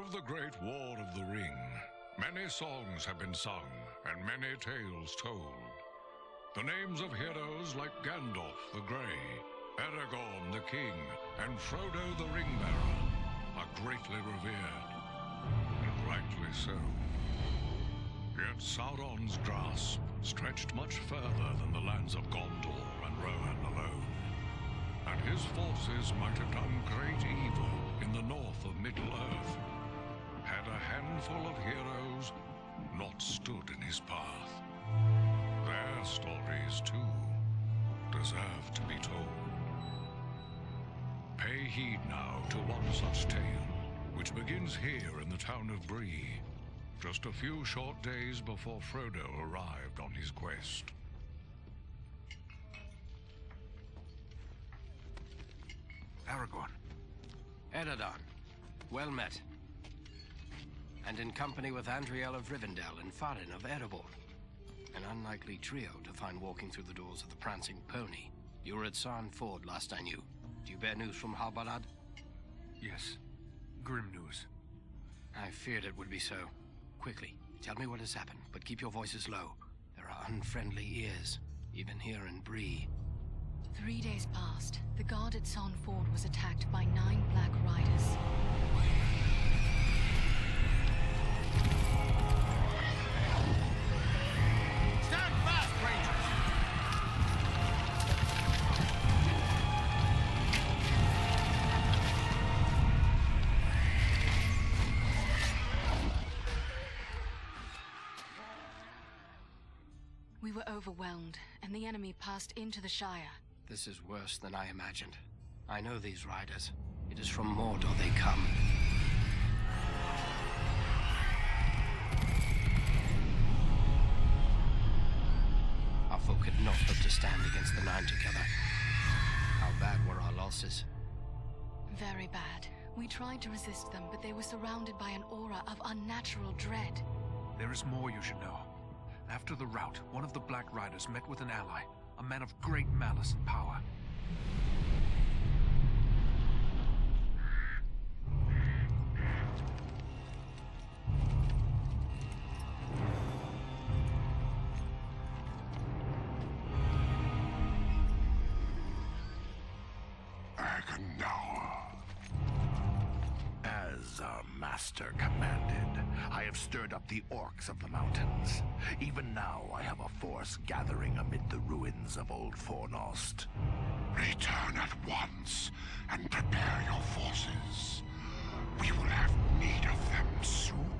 Of the Great War of the Ring, many songs have been sung and many tales told. The names of heroes like Gandalf the Grey, Aragorn the King, and Frodo the Ring-Bearer are greatly revered, and rightly so. Yet Sauron's grasp stretched much further than the lands of Gondor and Rohan alone, and his forces might have done great evil in the north of Middle-earth, had a handful of heroes not stood in his path. Their stories, too, deserve to be told. Pay heed now to one such tale, which begins here in the town of Bree, just a few short days before Frodo arrived on his quest. Aragorn. Eredon, well met. And in company with Andriel of Rivendell and Farin of Erebor. An unlikely trio to find walking through the doors of the Prancing Pony. You were at Sarn Ford last I knew. Do you bear news from Halbarad? Yes. Grim news. I feared it would be so. Quickly, tell me what has happened, but keep your voices low. There are unfriendly ears, even here in Bree. 3 days passed. The guard at Sarn Ford was attacked by 9 Black Riders. Stand fast, Rangers! We were overwhelmed, and the enemy passed into the Shire. This is worse than I imagined. I know these riders. It is from Mordor they come. Our folk had not hoped to stand against the Nine together. How bad were our losses? Very bad. We tried to resist them, but they were surrounded by an aura of unnatural dread. There is more you should know. After the rout, one of the Black Riders met with an ally, a man of great malice and power. Agandawa. As our master commanded, I have stirred up the orcs of the mountains. Even now, I have a force gathering amid the ruins of Old Fornost. Return at once and prepare your forces. We will have need of them soon.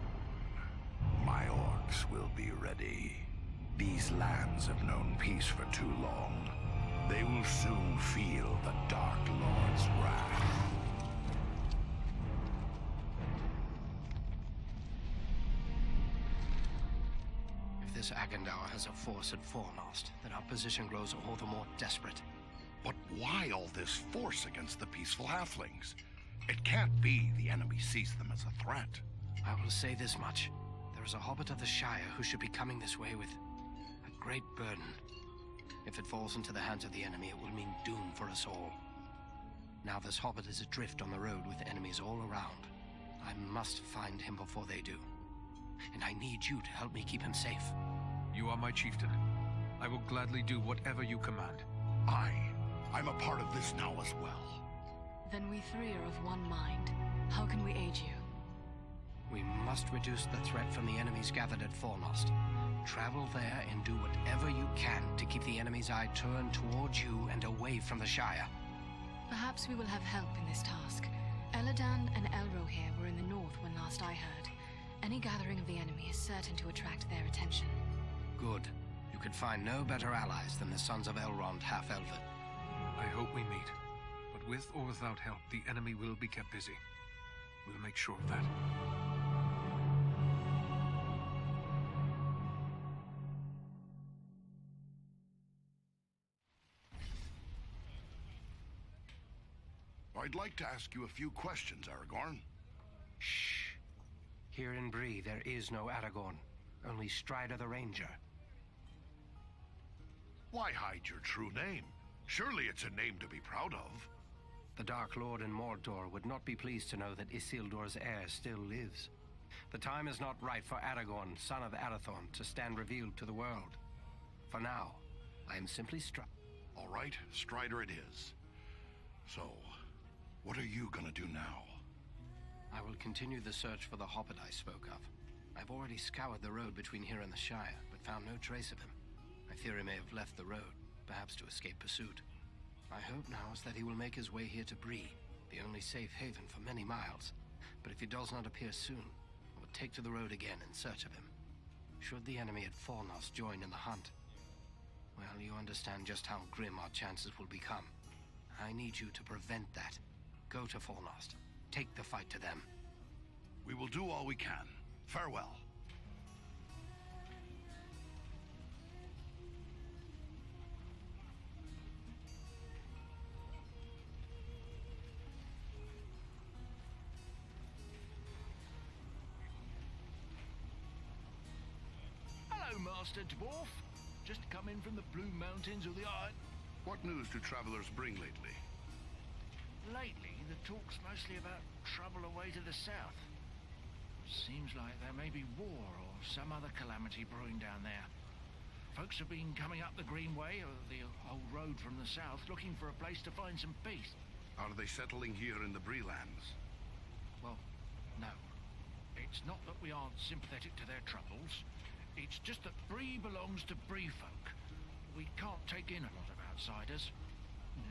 My orcs will be ready. These lands have known peace for too long. They will soon feel the Dark Lord's wrath. If this Agandawa has a force at Fornost, then our position grows all the more desperate. But why all this force against the peaceful halflings? It can't be the enemy sees them as a threat. I will say this much. There is a hobbit of the Shire who should be coming this way with a great burden. If it falls into the hands of the enemy, it will mean doom for us all. Now this hobbit is adrift on the road with enemies all around. I must find him before they do. And I need you to help me keep him safe. You are my chieftain. I will gladly do whatever you command. I'm a part of this now as well. Then we 3 are of one mind. How can we aid you? We must reduce the threat from the enemies gathered at Fornost. Travel there and do whatever you can to keep the enemy's eye turned towards you and away from the Shire. Perhaps we will have help in this task. Eladan and Elrohir were in the north when last I heard. Any gathering of the enemy is certain to attract their attention. Good. You could find no better allies than the sons of Elrond half-elven. I hope we meet. But with or without help, the enemy will be kept busy. We'll make sure of that. I'd like to ask you a few questions, Aragorn. Shh. Here in Bree, there is no Aragorn. Only Strider the Ranger. Why hide your true name? Surely it's a name to be proud of. The Dark Lord in Mordor would not be pleased to know that Isildur's heir still lives. The time is not right for Aragorn, son of Arathorn, to stand revealed to the world. For now, I am simply All right, Strider it is. So, what are you gonna do now? I will continue the search for the Hobbit I spoke of. I've already scoured the road between here and the Shire, but found no trace of him. I fear he may have left the road, perhaps to escape pursuit. My hope now is that he will make his way here to Bree, the only safe haven for many miles. But if he does not appear soon, I will take to the road again in search of him. Should the enemy at Fornost join in the hunt, well, you understand just how grim our chances will become. I need you to prevent that. Go to Fornost. Take the fight to them. We will do all we can. Farewell. Hello, Master Dwarf. Just come in from the Blue Mountains or the Iron... What news do travelers bring lately? Lately, the talk's mostly about trouble away to the south. Seems like there may be war or some other calamity brewing down there. Folks have been coming up the Greenway or the old road from the south looking for a place to find some peace. Are they settling here in the Breelands? Well, no. It's not that we aren't sympathetic to their troubles. It's just that Bree belongs to Bree folk. We can't take in a lot of outsiders.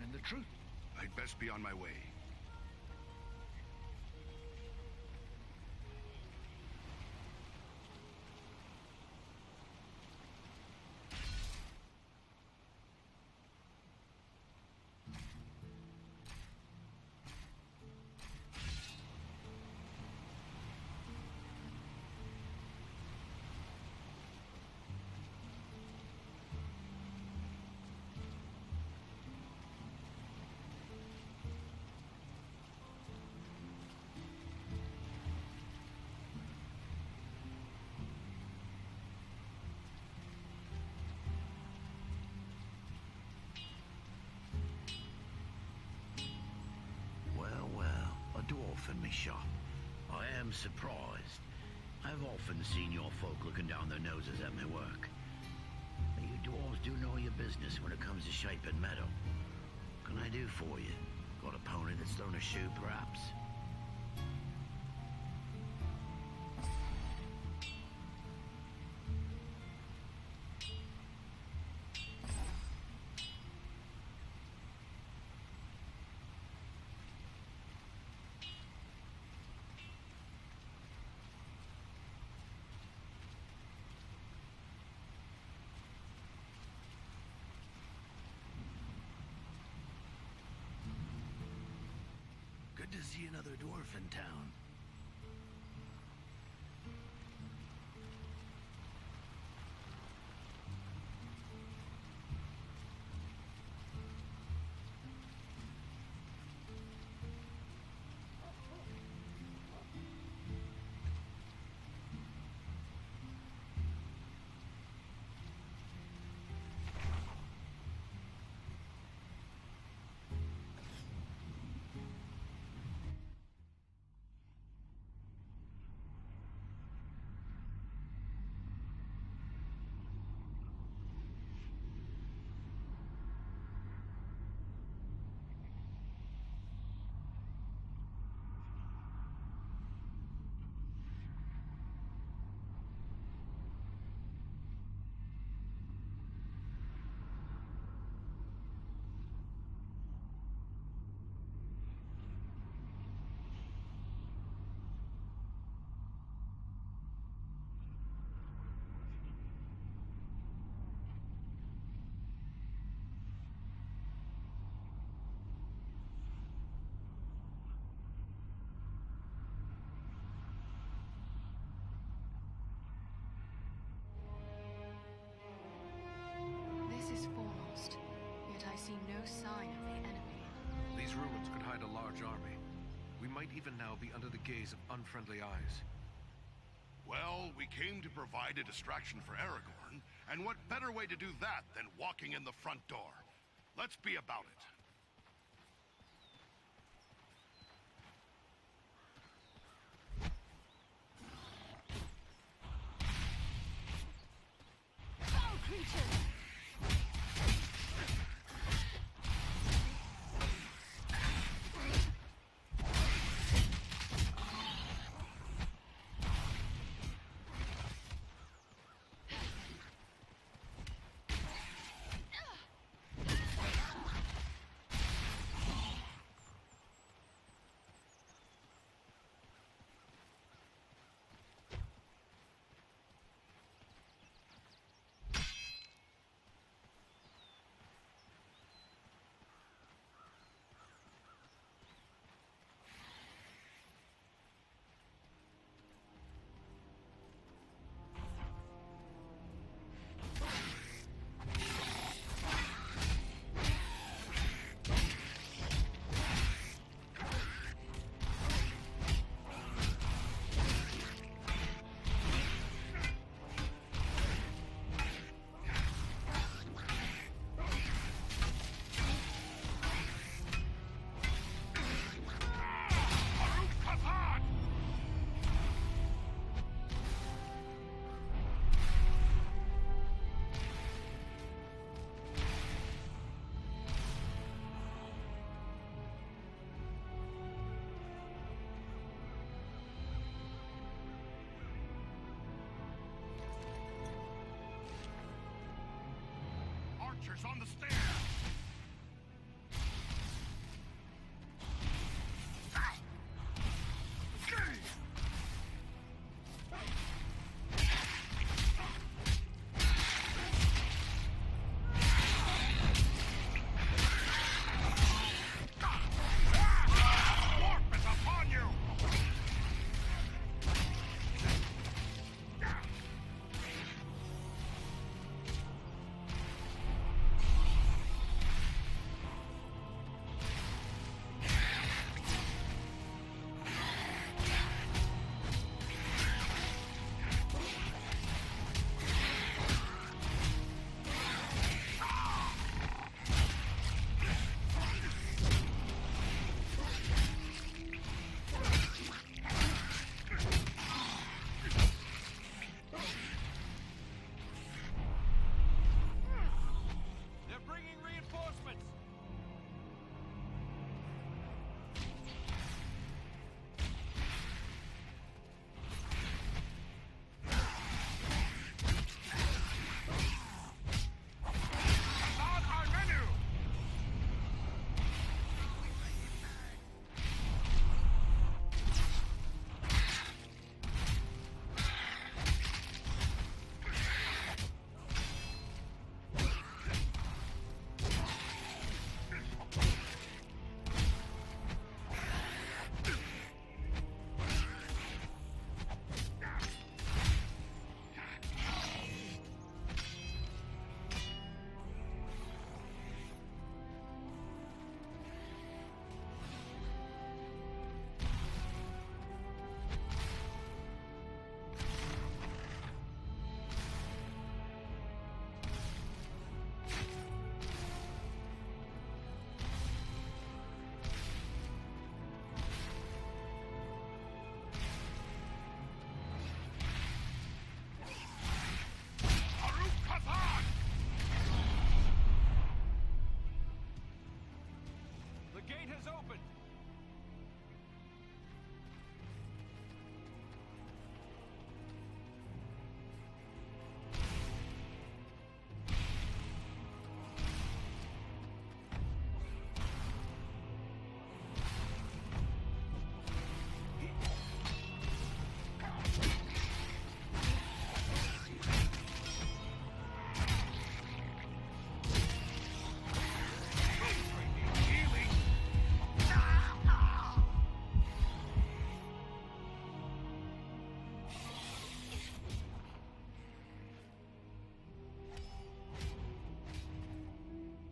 And the truth... I'd best be on my way. In me shop. I am surprised. I've often seen your folk looking down their noses at my work. You dwarves do know your business when it comes to shaping metal. What can I do for you? Got a pony that's thrown a shoe, perhaps? Good to see another dwarf in town. This is Fornost, yet I see no sign of the enemy. These ruins could hide a large army. We might even now be under the gaze of unfriendly eyes. Well, we came to provide a distraction for Aragorn, and what better way to do that than walking in the front door? Let's be about it.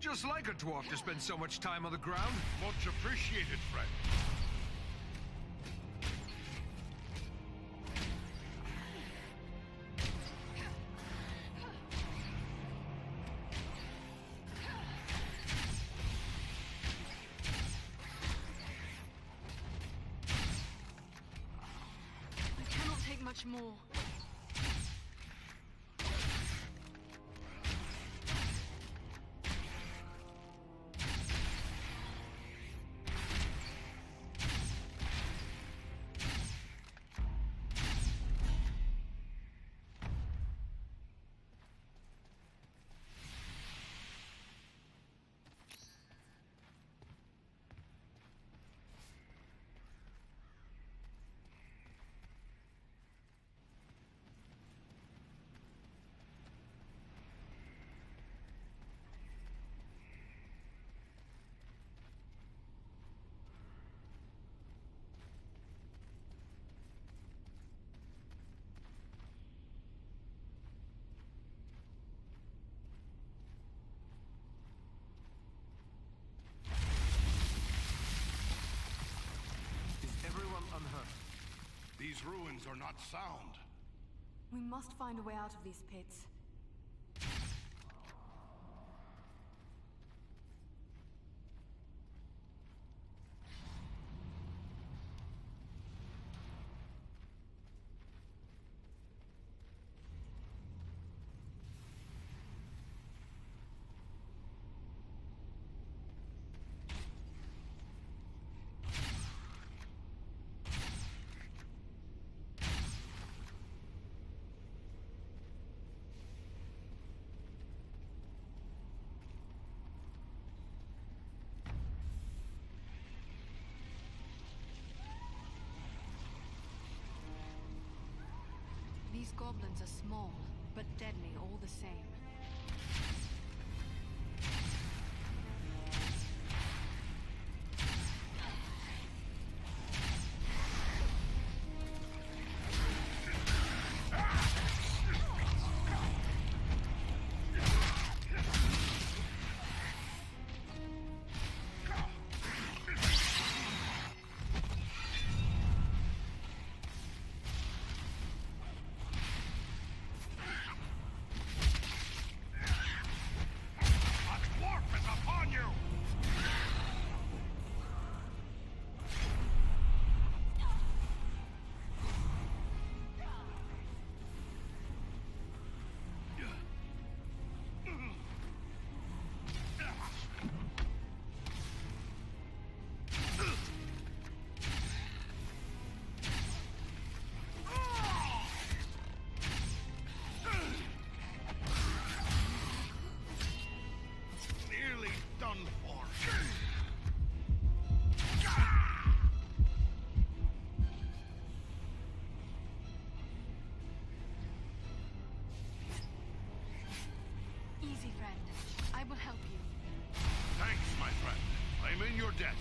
just like a dwarf to spend so much time on the ground. Much appreciated, friend. I cannot take much more. These ruins are not sound. We must find a way out of these pits. These goblins are small, but deadly all the same. I'm in your debt.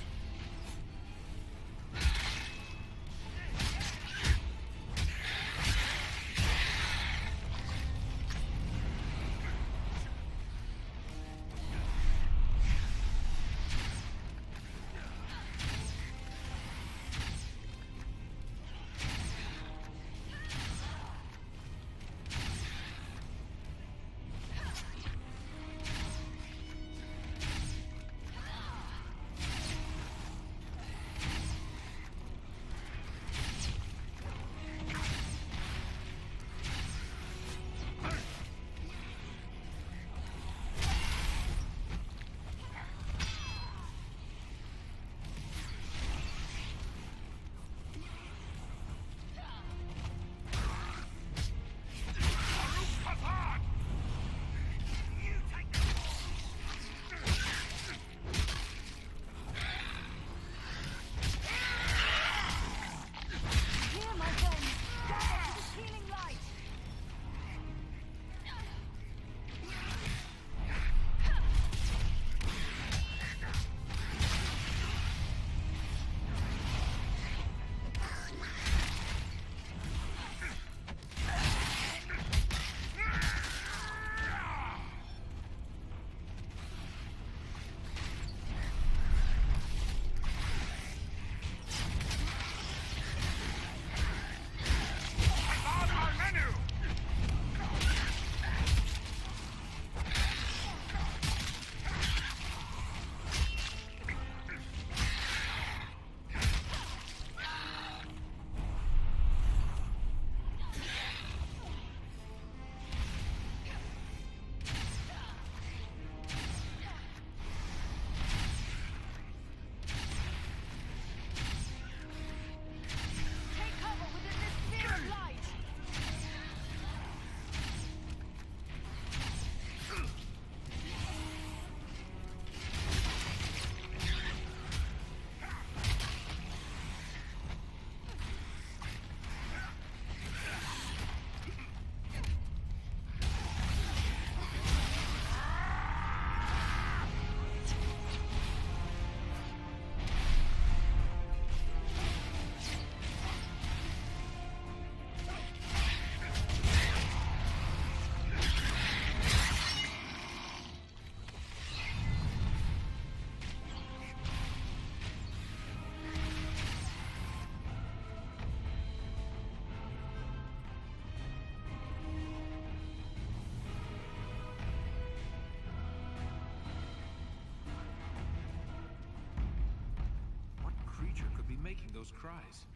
those cries?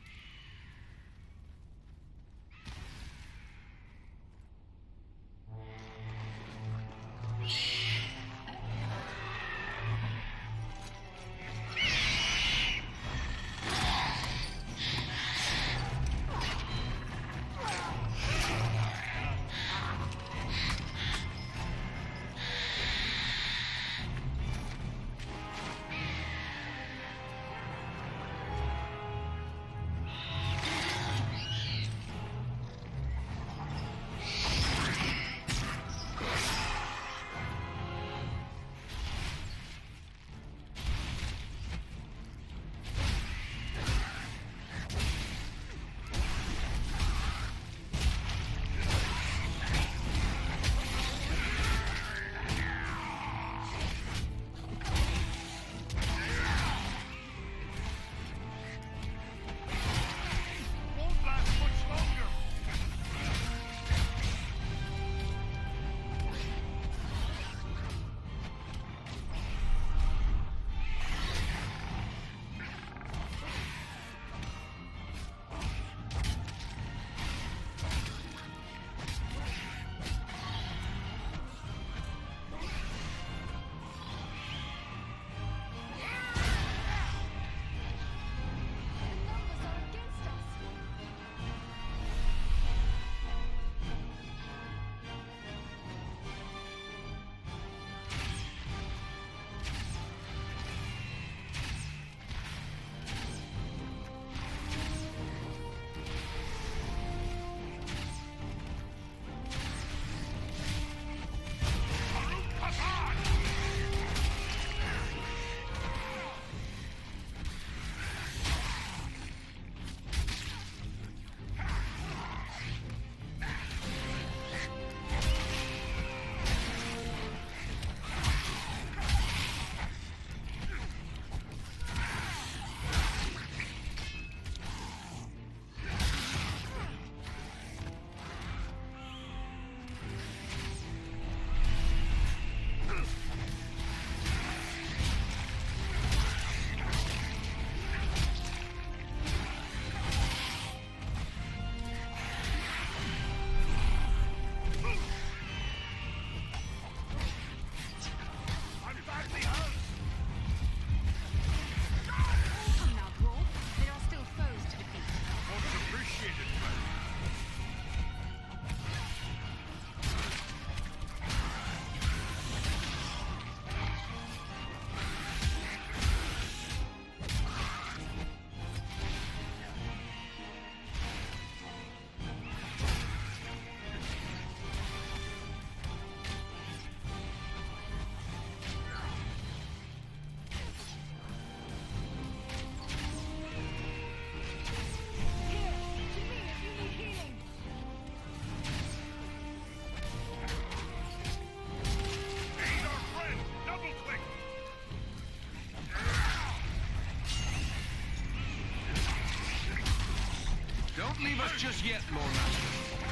Leave us just yet, Lord Master.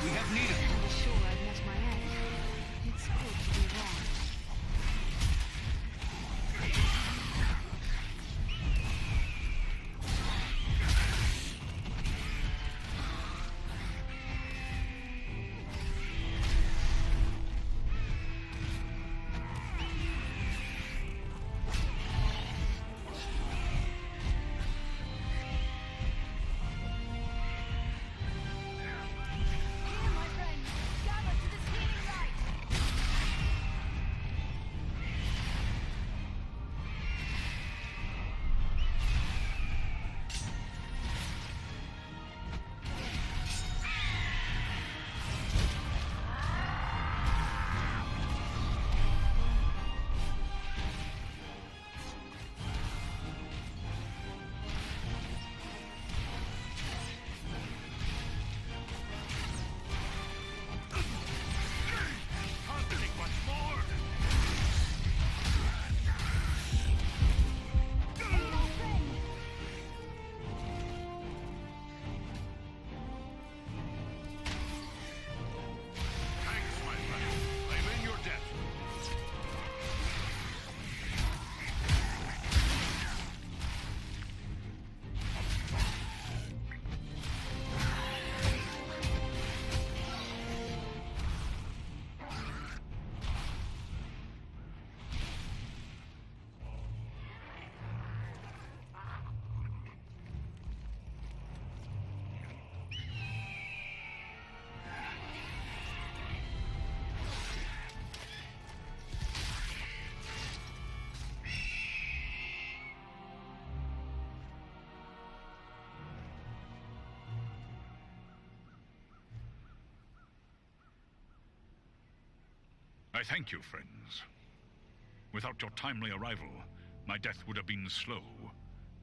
We have need of you. I was sure I'd met my end. It's good to be wrong. Here, my friend. Gather I thank you, friends. Without your timely arrival, my death would have been slow,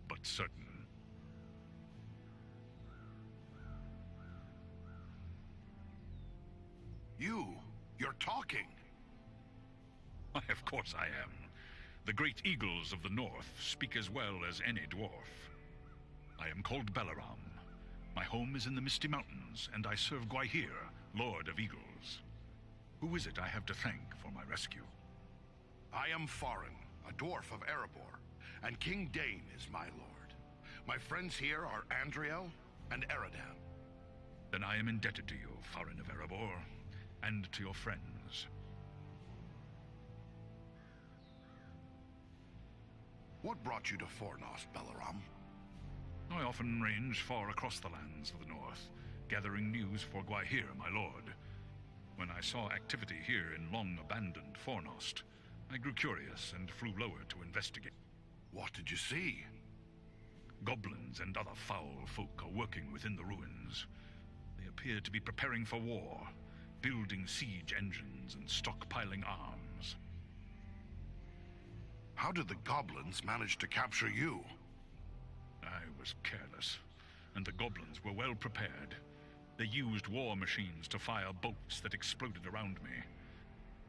but certain. You're talking. Why, of course I am. The great eagles of the north speak as well as any dwarf. I am called Balaram. My home is in the Misty Mountains, and I serve Gwaihir, Lord of Eagles. Who is it I have to thank for my rescue? I am Farin, a dwarf of Erebor, and King Dane is my lord. My friends here are Andriel and Eridan. Then I am indebted to you, Farin of Erebor, and to your friends. What brought you to Fornost, Balaram? I often range far across the lands of the north, gathering news for Gwaihir, my lord. When I saw activity here in long-abandoned Fornost, I grew curious and flew lower to investigate. What did you see? Goblins and other foul folk are working within the ruins. They appear to be preparing for war, building siege engines and stockpiling arms. How did the goblins manage to capture you? I was careless, and the goblins were well prepared. They used war machines to fire bolts that exploded around me.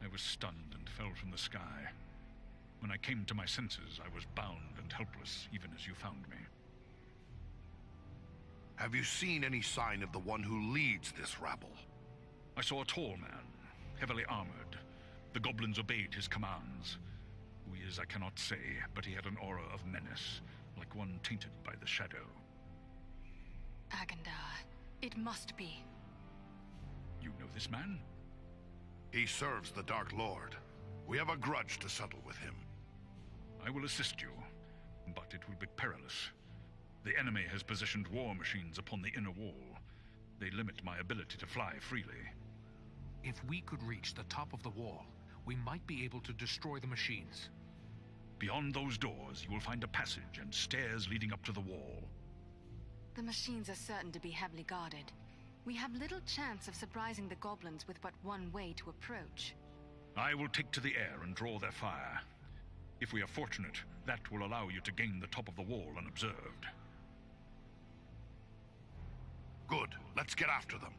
I was stunned and fell from the sky. When I came to my senses, I was bound and helpless, even as you found me. Have you seen any sign of the one who leads this rabble? I saw a tall man, heavily armored. The goblins obeyed his commands. Who he is, I cannot say, but he had an aura of menace, like one tainted by the shadow. Agandar, it must be. You know this man? He serves the Dark Lord. We have a grudge to settle with him. I will assist you, but it will be perilous. The enemy has positioned war machines upon the inner wall. They limit my ability to fly freely. If we could reach the top of the wall, we might be able to destroy the machines. Beyond those doors, you will find a passage and stairs leading up to the wall. The machines are certain to be heavily guarded. We have little chance of surprising the goblins with but one way to approach. I will take to the air and draw their fire. If we are fortunate, that will allow you to gain the top of the wall unobserved. Good. Let's get after them.